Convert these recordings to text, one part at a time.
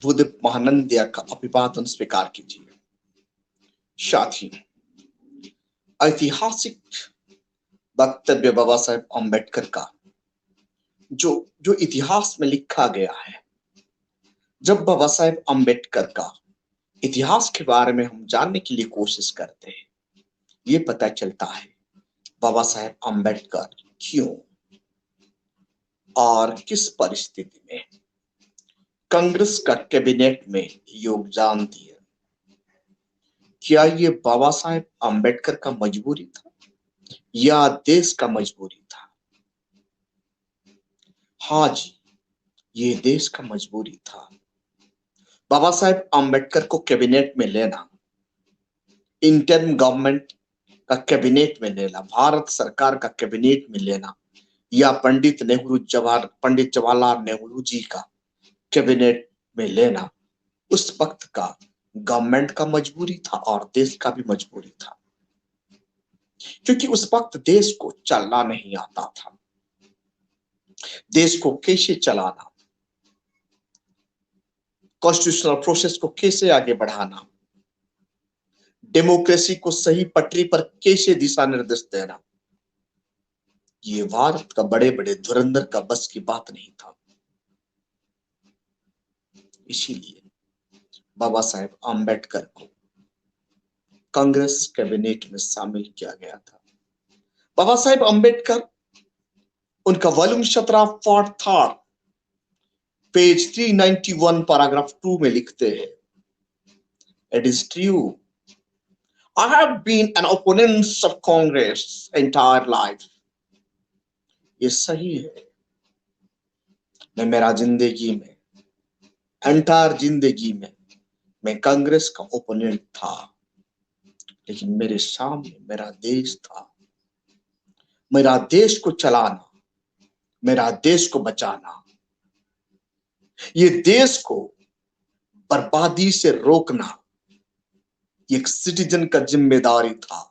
बुद्ध महानंदिया का अभिवादन स्वीकार कीजिए। साथी, ऐतिहासिक वक्तव्य बाबा साहेब अम्बेडकर का जो जो इतिहास में लिखा गया है। जब बाबा साहेब अम्बेडकर का इतिहास के बारे में हम जानने के लिए कोशिश करते हैं, ये पता चलता है बाबा साहेब अम्बेडकर क्यों और किस परिस्थिति में कांग्रेस का कैबिनेट में योगदान दिया। क्या ये बाबा साहेब अम्बेडकर का मजबूरी था या देश का मजबूरी था? हाँ जी, ये देश का मजबूरी था। बाबा साहेब अम्बेडकर को कैबिनेट में लेना, इंटर्म गवर्नमेंट का कैबिनेट में लेना, भारत सरकार का कैबिनेट में लेना, या पंडित जवाहरलाल नेहरू जी का कैबिनेट में लेना, उस वक्त का गवर्नमेंट का मजबूरी था और देश का भी मजबूरी था, क्योंकि उस वक्त देश को चलना नहीं आता था। देश को कैसे चलाना, कॉन्स्टिट्यूशनल प्रोसेस को कैसे आगे बढ़ाना, डेमोक्रेसी को सही पटरी पर कैसे दिशा निर्देश देना, ये भारत का बड़े बड़े धुरंधर का बस की बात नहीं था। इसीलिए बाबा साहेब अम्बेडकर को कांग्रेस कैबिनेट में शामिल किया गया था। बाबा साहेब अम्बेडकर उनका वॉल्यूम 17 पार्ट 3 पेज 391 पैराग्राफ 2 में लिखते हैं, it is true, I have been an opponent of Congress entire life. ये सही है, मैं मेरा जिंदगी में एंटायर जिंदगी में मैं कांग्रेस का ओपोनेंट था, लेकिन मेरे सामने मेरा देश था। मेरा देश को चलाना, मेरा देश को बचाना, ये देश को बर्बादी से रोकना एक सिटीजन का जिम्मेदारी था।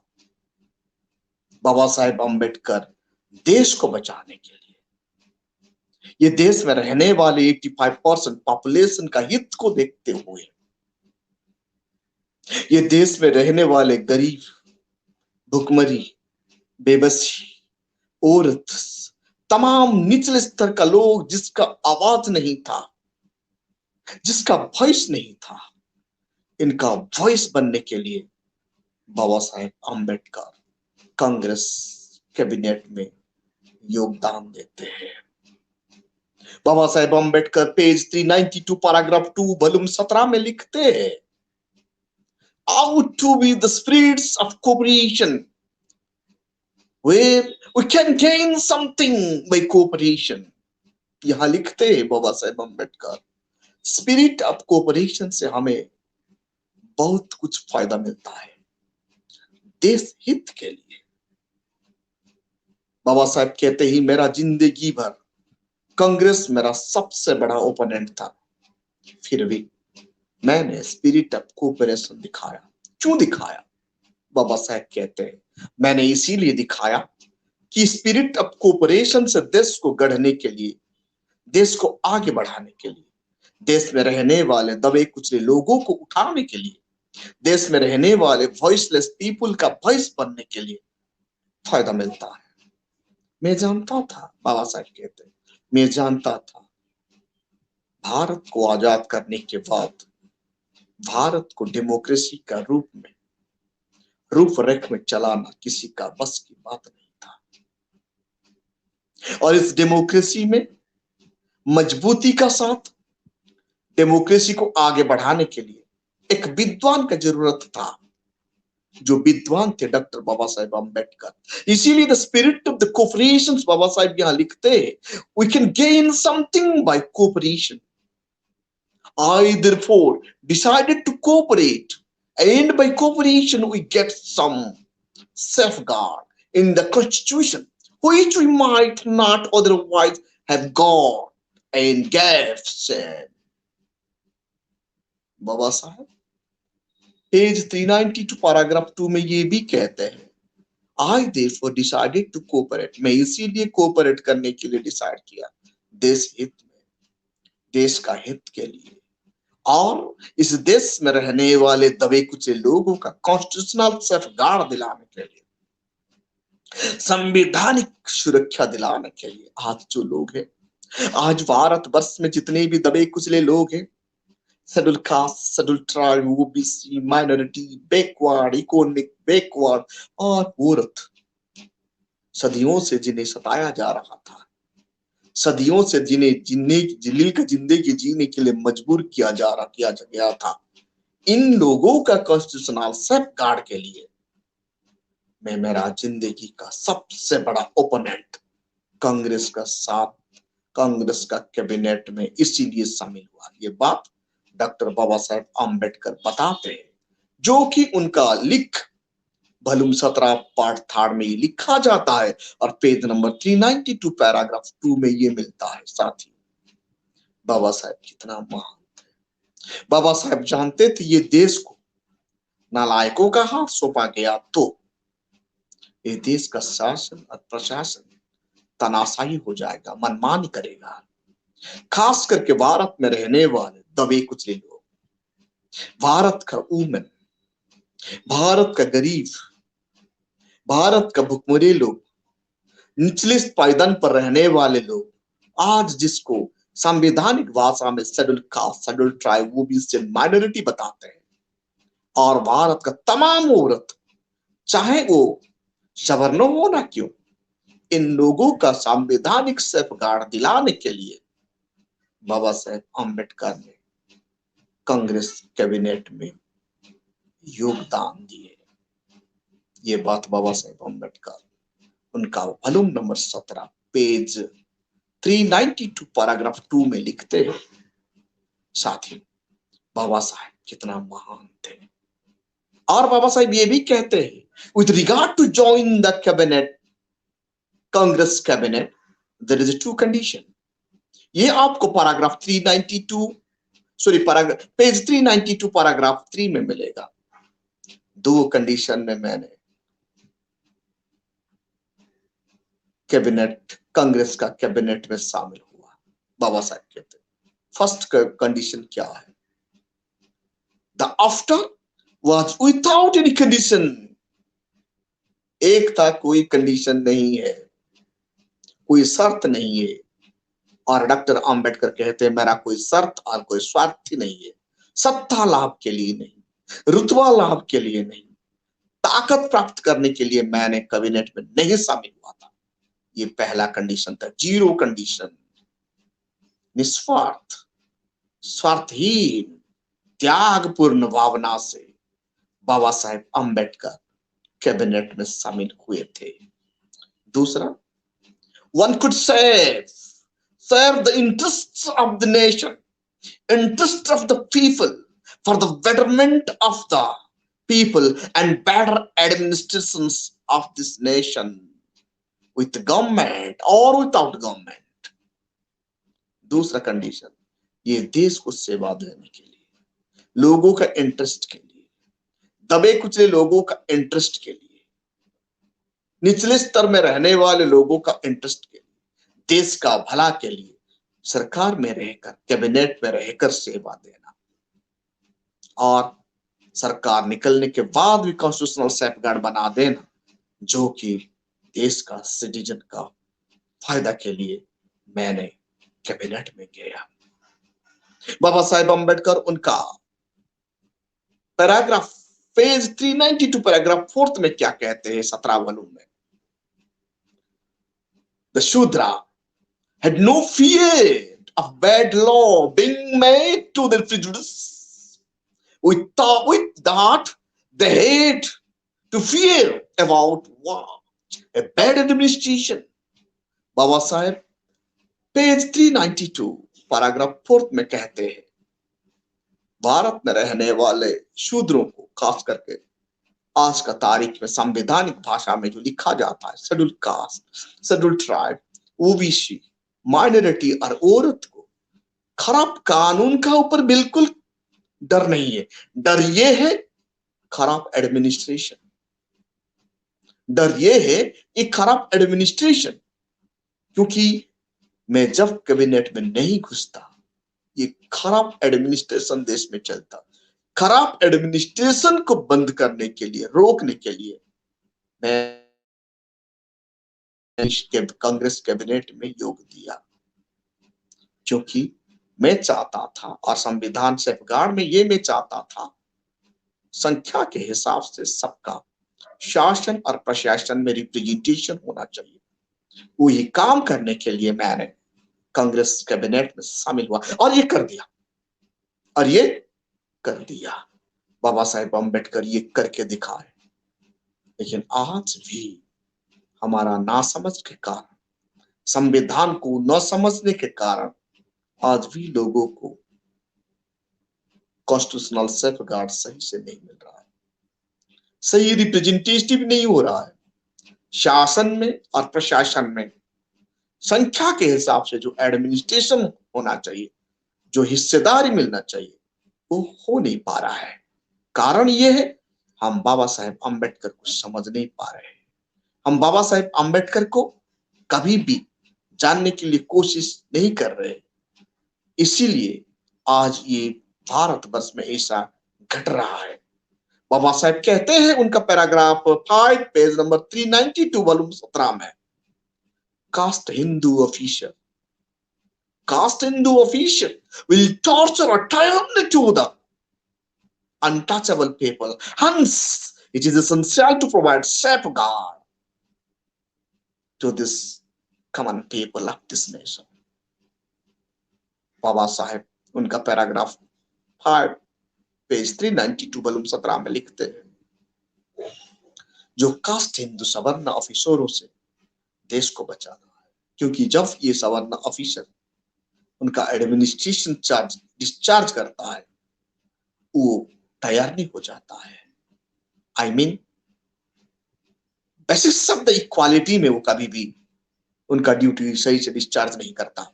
बाबा साहेब अम्बेडकर देश को बचाने के लिए, ये देश में रहने वाले 85% पॉपुलेशन का हित को देखते हुए, ये देश में रहने वाले गरीब, भुखमरी, बेबसी, औरत, तमाम निचले स्तर का लोग जिसका आवाज नहीं था, जिसका वॉइस नहीं था, इनका वॉइस बनने के लिए बाबा साहेब अम्बेडकर कांग्रेस कैबिनेट में योगदान देते हैं। बाबा Saheb Ambedkar page 392 paragraph 2 volume 17 में लिखते हैं, out to be the spirits of cooperation where we can gain something by cooperation। यहां लिखते हैं बाबा Saheb Ambedkar, spirit of cooperation से हमें बहुत कुछ फायदा मिलता है देश हित के लिए। बाबा साहेब कहते ही मेरा जिंदगी भर कांग्रेस मेरा सबसे बड़ा ओपोनेंट था, फिर भी मैंने स्पिरिट ऑफ कोऑपरेशन दिखाया। क्यों दिखाया? बाबा साहेब कहते हैं मैंने इसीलिए दिखाया कि स्पिरिट ऑफ कोऑपरेशन से देश को गढ़ने के लिए, देश को आगे बढ़ाने के लिए, देश में रहने वाले दबे कुचले लोगों को उठाने के लिए, देश में रहने वाले वॉइसलेस पीपुल का वॉइस बनने के लिए फायदा मिलता है। मैं जानता था, बाबा साहब कहते हैं, मैं जानता था भारत को आजाद करने के बाद भारत को डेमोक्रेसी का रूपरेख में चलाना किसी का बस की बात नहीं था, और इस डेमोक्रेसी में मजबूती का साथ डेमोक्रेसी को आगे बढ़ाने के लिए एक विद्वान का जरूरत था, जो विद्वान थे डॉक्टर बाबा साहेब अम्बेडकर। इसीलिए the spirit of the cooperation Baba Saheb यहां लिखते हैं, we can gain something by cooperation. I therefore decided to cooperate, and by cooperation we get some safeguard in the constitution which we might not otherwise have got and gave said बाबा साहब page 392 paragraph 2 में ये भी कहते हैं, I therefore decided to cooperate, मैं इसीलिए cooperate करने के लिए डिसाइड किया देश हित में, देश का हित के लिए। और इस देश में रहने वाले दबे कुचले लोगों का कॉन्स्टिट्यूशनल सेफगार्ड दिलाने के लिए, संवैधानिक सुरक्षा दिलाने के लिए आज जो लोग हैं, आज भारत वर्ष में जितने भी दबे कुचले लोग हैं, schedule caste, schedule tribe, OBC, minority, backward, economic backward और औरत, सदियों से जिन्हें सताया जा रहा था, सदियों से जिन्हें जिंदगी जीने के लिए मजबूर किया गया था, इन लोगों का कॉन्स्टिट्यूशनल सेफगार्ड के लिए मैं मेरा जिंदगी का सबसे बड़ा ओपोनेंट कांग्रेस का साथ, कांग्रेस का कैबिनेट में इसीलिए शामिल हुआ। ये बात डॉक्टर बाबा साहेब आम्बेडकर बताते हैं, जो कि उनका लिख वॉल्यूम 17 पार्ट 3 में लिखा जाता है और पेज नंबर 392 पैराग्राफ 2 में ये मिलता है। साथी, बाबा साहेब कितना महान थे। बाबा साहेब जानते थे ये देश को नालायकों का हाथ सौंपा गया तो ये देश का शासन और प्रशासन तनाशाही हो जाएगा, मनमानी करेगा। खास करके भारत में रहने वाले दबे कुचले लोग, भारत का वुमेन, भारत का गरीब, भारत का भुखमरी लोग, निचले पायदान पर रहने वाले लोग, आज जिसको संवैधानिक भाषा में schedule caste, schedule tribe, OBC, minority बताते हैं, और भारत का तमाम औरत, चाहे वो सवर्ण हो ना क्यों, इन लोगों का संवैधानिक सेफगार्ड दिलाने के लिए बाबा साहेब आम्बेडकर ने कांग्रेस कैबिनेट में योगदान दिए। ये बात बाबा साहेब आम्बेडकर उनका वॉल्यूम नंबर 17 पेज 392 पैराग्राफ 2 में लिखते हैं। साथी, बाबा साहेब कितना महान थे। और बाबा साहेब ये भी कहते हैं, with regard to join the cabinet, Congress cabinet, there is a two condition। ये आपको paragraph 392 sorry paragraph page 392 paragraph 3 में मिलेगा। दो कंडीशन में मैंने कैबिनेट, कांग्रेस का कैबिनेट में शामिल हुआ। बाबा साहब कहते फर्स्ट कंडीशन क्या है, the after was without any condition. एक था कोई कंडीशन नहीं है, कोई शर्त नहीं है। और डॉक्टर आम्बेडकर कहते हैं मेरा कोई शर्त और कोई स्वार्थ ही नहीं है, सत्ता लाभ के लिए नहीं, रुतबा लाभ के लिए नहीं, ताकत प्राप्त करने के लिए मैंने कैबिनेट में नहीं शामिल हुआ था। ये पहला कंडीशन था, जीरो कंडीशन, निस्वार्थ, स्वार्थहीन, त्यागपूर्ण भावना से बाबा साहेब आम्बेडकर कैबिनेट में शामिल हुए थे। दूसरा, one could serve the interests of the nation, interest of the people, for the betterment of the people and better administrations of this nation, with government or without government। दूसरा condition, ये देश को सेवा देने के लिए, लोगों का इंटरेस्ट के लिए, दबे कुचले लोगों का इंटरेस्ट के लिए, निचले स्तर में रहने वाले लोगों का इंटरेस्ट के लिए, देश का भला के लिए सरकार में रहकर, कैबिनेट में रहकर सेवा देना, और सरकार निकलने के बाद भी कॉन्स्टिट्यूशनल सेफगार्ड बना देना, जो कि देश का सिटीजन का फायदा के लिए मैंने कैबिनेट में गया। बाबा साहेब आम्बेडकर उनका पैराग्राफ पेज 392 पैराग्राफ 4 में क्या कहते हैं, 17 वॉल्यूम में, the Shudra had no fear of bad law being made to their prejudice. With that, they had to fear about what? A bad administration। Baba Saheb page 392 paragraph 4 में कहते हैं, भारत में रहने वाले शूद्रों को, खास करके आज का तारीख में संवैधानिक भाषा में जो लिखा जाता है, schedule caste, schedule tribe, OBC, minority और औरत को खराब कानून का ऊपर बिल्कुल डर नहीं है। डर ये है खराब एडमिनिस्ट्रेशन, डर ये है एक खराब एडमिनिस्ट्रेशन। क्योंकि मैं जब कैबिनेट में नहीं घुसता, ये खराब एडमिनिस्ट्रेशन देश में चलता। खराब एडमिनिस्ट्रेशन को बंद करने के लिए, रोकने के लिए मैं कांग्रेस कैबिनेट में योग दिया, क्योंकि मैं चाहता था और संविधान सेफगार्ड में ये मैं चाहता था, संख्या के हिसाब से सबका शासन और प्रशासन में रिप्रेजेंटेशन होना चाहिए। वही काम करने के लिए मैंने कांग्रेस कैबिनेट में शामिल हुआ और ये कर दिया, और ये कर दिया। बाबा साहेब अम्बेडकर ये करके दिखाए। लेकिन आज भी हमारा नासमझ के कारण, संविधान को न समझने के कारण आज भी लोगों को कॉन्स्टिट्यूशनल सेफगार्ड सही से नहीं मिल रहा है, सही रिप्रेजेंटेटिव नहीं हो रहा है। शासन में और प्रशासन में संख्या के हिसाब से जो एडमिनिस्ट्रेशन होना चाहिए, जो हिस्सेदारी मिलना चाहिए, वो हो नहीं पा रहा है। कारण ये है, हम बाबा साहेब अम्बेडकर को समझ नहीं पा रहे हैं। हम बाबा साहेब अम्बेडकर को कभी भी जानने के लिए कोशिश नहीं कर रहे। इसीलिए आज ये भारतवर्ष में ऐसा घट रहा है। बाबा साहेब कहते हैं, उनका पैराग्राफ 5 पेज नंबर 392 वॉल्यूम 17 में, caste Hindu official, caste Hindu official will torture or tyranny to the untouchable people. Hence, it is essential to provide safeguard to this common people of this nation. Baba Saheb उनका paragraph 5 page 392 volume 17 में लिखते हैं, जो cast Hindu सवर्ण ऑफिसरों से देश को बचाना है, क्योंकि जब ये सवर्ण ऑफिसर उनका एडमिनिस्ट्रेशन चार्ज डिस्चार्ज करता है, वो तैयार नहीं हो जाता है। आई मीन बेसिक शब्द इक्वालिटी में वो कभी भी उनका ड्यूटी सही से डिस्चार्ज नहीं करता।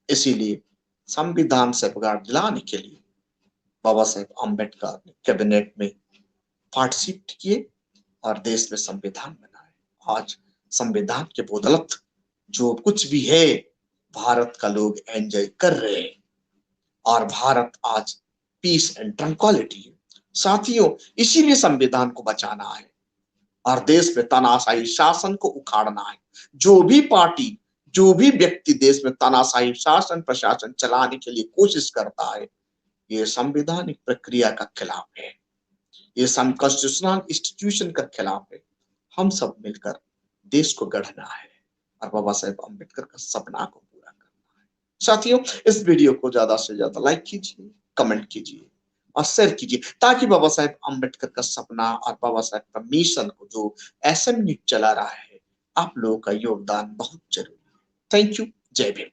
इसीलिए संविधान सेफगार्ड दिलाने के लिए बाबा साहेब अम्बेडकर ने कैबिनेट में पार्टिसिपेट किए और देश में संविधान बनाए। आज संविधान के बदौलत जो कुछ भी है, भारत का लोग एंजॉय कर रहे हैं और भारत आज पीस एंड ट्रंक्विलिटी है। साथियों, इसीलिए संविधान को बचाना है और देश में तानाशाही शासन को उखाड़ना है। जो भी पार्टी, जो भी व्यक्ति देश में तानाशाही शासन प्रशासन चलाने के लिए कोशिश करता है, ये संवैधानिक प्रक्रिया का खिलाफ है, ये कॉन्स्टिट्यूशनल इंस्टीट्यूशन का खिलाफ है। हम सब मिलकर देश को गढ़ना है और बाबा साहेब अम्बेडकर का सपना को पूरा करना है। साथियों, इस वीडियो को ज्यादा से ज्यादा लाइक कीजिए, कमेंट कीजिए और शेयर कीजिए, ताकि बाबा साहेब अम्बेडकर का सपना और बाबा साहेब का मिशन को जो SM न्यूज़ चला रहा है, आप लोगों का योगदान बहुत जरूरी है। Thank you. जय भीम।